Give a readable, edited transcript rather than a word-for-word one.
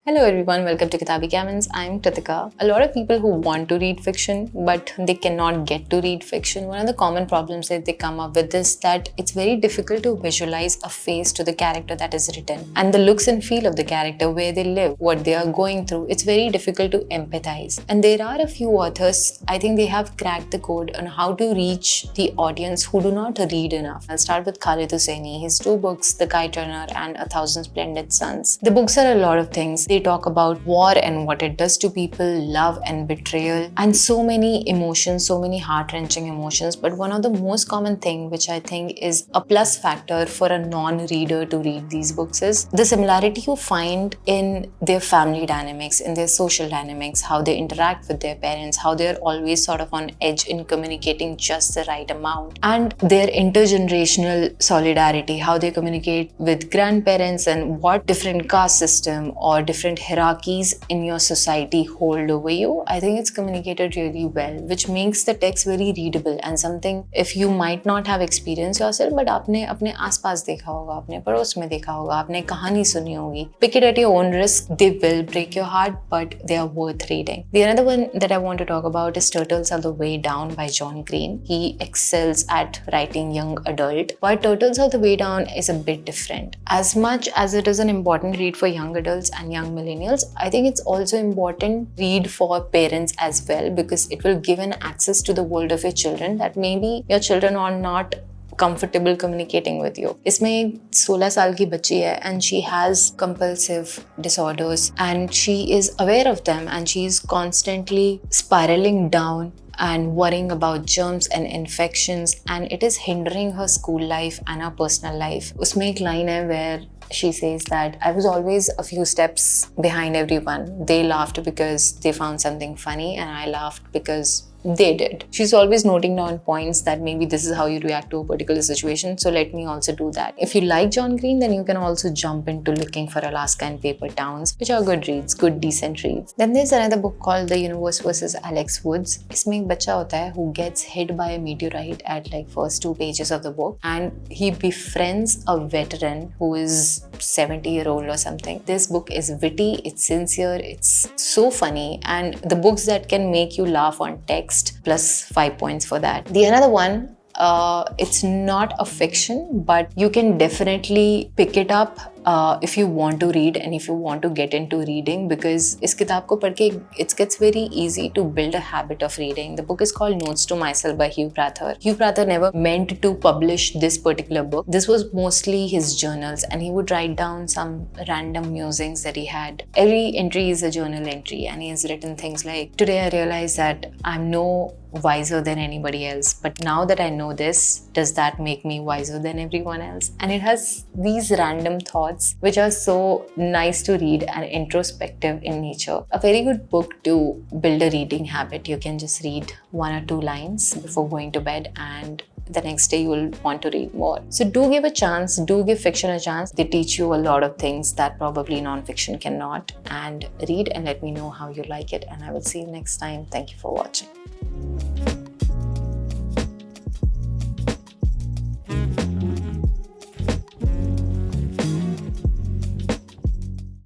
Hello everyone, welcome to Kitaabi. I'm Kritika. A lot of people who want to read fiction but they cannot get to read fiction. One of the common problems that they come up with is that it's very difficult to visualize a face to the character that is written and the looks and feel of the character, where they live, what they are going through. It's very difficult to empathize. And there are a few authors, I think they have cracked the code on how to reach the audience who do not read enough. I'll start with Khalid Hosseini. His two books, The Kite Runner and A Thousand Splendid Suns. The books are a lot of things. They talk about war and what it does to people, love and betrayal, and so many emotions, so many heart-wrenching emotions. But one of the most common thing, which I think is a plus factor for a non-reader to read these books, is the similarity you find in their family dynamics, in their social dynamics, how they interact with their parents, how they're always sort of on edge in communicating just the right amount, and their intergenerational solidarity, how they communicate with grandparents, and what different caste system or different hierarchies in your society hold over you. I think it's communicated really well, which makes the text very readable and something if you might not have experienced yourself, but आपने अपने आसपास देखा होगा, अपने पड़ोस में देखा होगा, आपने कहानी सुनी होगी. Pick it at your own risk. They will break your heart, but they are worth reading. The another one that I want to talk about is Turtles Are the Way Down by John Green. He excels at writing young adult, but Turtles Are the Way Down is a bit different. As much as it is an important read for young adults and young millennials, I think it's also important read for parents as well, because it will give an access to the world of your children that maybe your children are not comfortable communicating with you. इसमें एक 16 साल की बच्ची है and she has compulsive disorders and she is aware of them and she is constantly spiraling down and worrying about germs and infections, and it is hindering her school life and her personal life. उसमें एक line है where she says that I was always a few steps behind everyone. They laughed because they found something funny and I laughed because they did. She's always noting down points that maybe this is how you react to a particular situation, so let me also do that. If you like John Green, then you can also jump into Looking for Alaska and Paper Towns, which are good reads, good decent reads. Then there's another book called The Universe vs. Alex Woods. इसमें एक बच्चा होता है who gets hit by a meteorite at like first 2 pages of the book, and he befriends a veteran who is 70-year-old or something. This book is witty, it's sincere, it's so funny, and the books that can make you laugh on text, plus 5 points for that. The another one, it's not a fiction, but you can definitely pick it up if you want to read and if you want to get into reading, because इस किताब को पढ़ के it gets very easy to build a habit of reading. The book is called Notes to Myself by Hugh Prather. Hugh Prather never meant to publish this particular book. This was mostly his journals, and he would write down some random musings that he had. Every entry is a journal entry, and he has written things like, today I realized that I'm no wiser than anybody else, but now that I know this, does that make me wiser than everyone else? And it has these random thoughts which are so nice to read and introspective in nature. A very good book to build a reading habit. You can just read 1 or 2 lines before going to bed, and the next day you will want to read more. So do give a chance, do give fiction a chance. They teach you a lot of things that probably non-fiction cannot. And read and let me know how you like it, and I will see you next time. Thank you for watching.